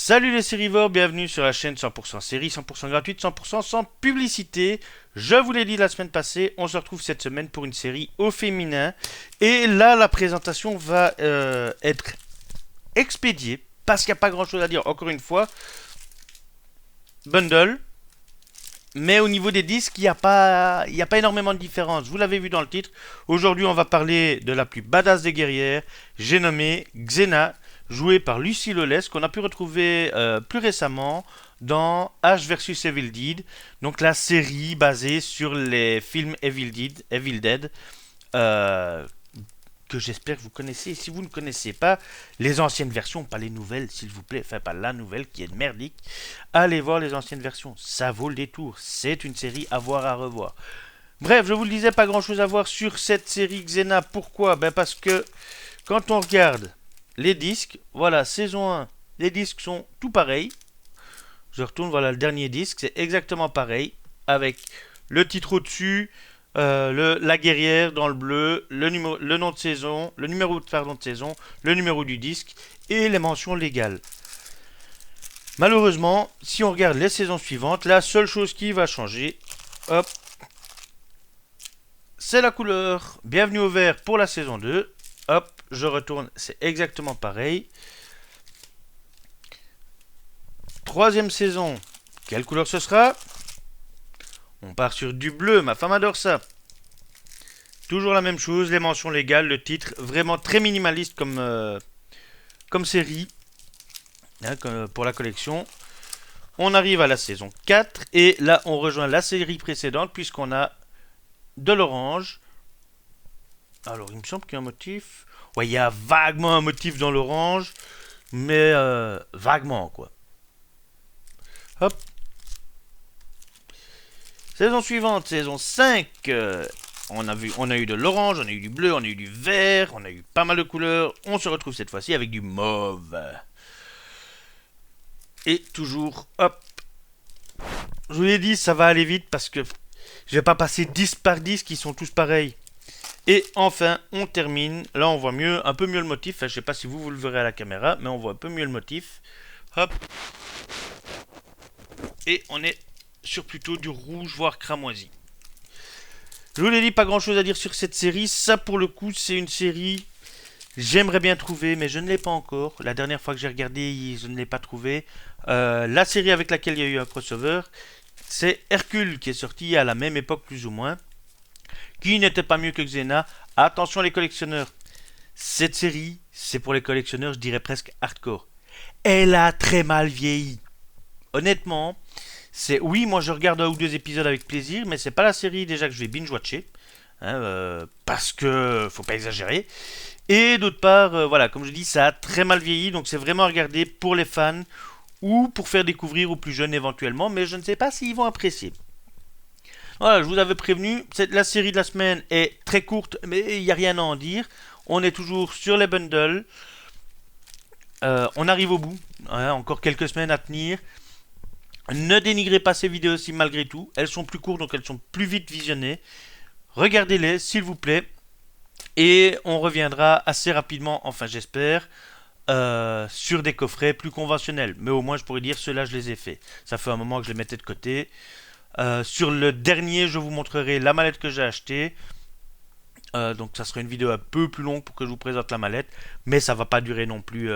Salut les sérivores, bienvenue sur la chaîne 100% série, 100% gratuite, 100% sans publicité. Je vous l'ai dit la semaine passée, on se retrouve cette semaine pour une série au féminin. Et là, la présentation va être expédiée parce qu'il n'y a pas grand chose à dire. Encore une fois, bundle. Mais au niveau des disques, il y a pas énormément de différence. Vous l'avez vu dans le titre. Aujourd'hui, on va parler de la plus badass des guerrières. J'ai nommé Xena, jouée par Lucy Lawless, qu'on a pu retrouver plus récemment dans Ash vs Evil Dead. Donc la série basée sur les films Evil Dead. euh, que j'espère que vous connaissez. Et si vous ne connaissez pas les anciennes versions, pas les nouvelles, s'il vous plaît, enfin pas la nouvelle qui est merdique, allez voir les anciennes versions. Ça vaut le détour. C'est une série à voir, à revoir. Bref, je vous le disais, pas grand chose à voir sur cette série Xena. Pourquoi? Parce que quand on regarde les disques, voilà, saison 1, les disques sont tout pareils. Je retourne, voilà le dernier disque, c'est exactement pareil, avec le titre au-dessus, la guerrière dans le bleu, le nom de saison, le numéro pardon, de saison, le numéro du disque et les mentions légales. Malheureusement, si on regarde les saisons suivantes, la seule chose qui va changer, hop, c'est la couleur. Bienvenue au vert pour la saison 2. Hop, je retourne, c'est exactement pareil. Troisième saison, quelle couleur ce sera? On part sur du bleu, ma femme adore ça. Toujours la même chose, les mentions légales, le titre, vraiment très minimaliste comme série, hein, pour la collection. On arrive à la saison 4 et là on rejoint la série précédente puisqu'on a de l'orange. Alors il me semble qu'il y a un motif. Ouais, il y a vaguement un motif dans l'orange, mais vaguement quoi. Hop. Saison suivante, saison 5. On a eu de l'orange, on a eu du bleu, on a eu du vert, on a eu pas mal de couleurs. On se retrouve cette fois-ci avec du mauve. Et toujours, hop. Je vous l'ai dit, ça va aller vite parce que je vais pas passer 10 par 10 qui sont tous pareils. Et enfin, on termine. Là, on voit mieux, un peu mieux le motif. Enfin, je sais pas si vous le verrez à la caméra, mais on voit un peu mieux le motif. Hop. Et on est sur plutôt du rouge, voire cramoisi. Je vous l'ai dit, pas grand chose à dire sur cette série. Ça, pour le coup, c'est une série. J'aimerais bien trouver, mais je ne l'ai pas encore. La dernière fois que j'ai regardé, je ne l'ai pas trouvé. La série avec laquelle il y a eu un crossover, c'est Hercule qui est sorti à la même époque, plus ou moins. Qui n'était pas mieux que Xena. Attention les collectionneurs. Cette série, c'est pour les collectionneurs, je dirais presque hardcore. Elle a très mal vieilli. Honnêtement, oui, moi je regarde un ou deux épisodes avec plaisir, mais c'est pas la série déjà que je vais binge-watcher, hein, parce que faut pas exagérer. Et d'autre part, voilà, comme je dis, ça a très mal vieilli, donc c'est vraiment à regarder pour les fans ou pour faire découvrir aux plus jeunes éventuellement, mais je ne sais pas s'ils vont apprécier. Voilà, je vous avais prévenu, la série de la semaine est très courte, mais il n'y a rien à en dire. On est toujours sur les bundles. On arrive au bout, hein, encore quelques semaines à tenir. Ne dénigrez pas ces vidéos-ci malgré tout. Elles sont plus courtes, donc elles sont plus vite visionnées. Regardez-les, s'il vous plaît. Et on reviendra assez rapidement, enfin j'espère, sur des coffrets plus conventionnels. Mais au moins je pourrais dire, ceux-là je les ai faits. Ça fait un moment que je les mettais de côté. Sur le dernier, je vous montrerai la mallette que j'ai achetée. Donc ça sera une vidéo un peu plus longue pour que je vous présente la mallette. Mais ça va pas durer non plus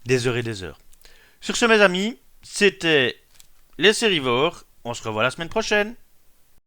des heures et des heures. Sur ce mes amis, c'était les Sérivores. On se revoit la semaine prochaine.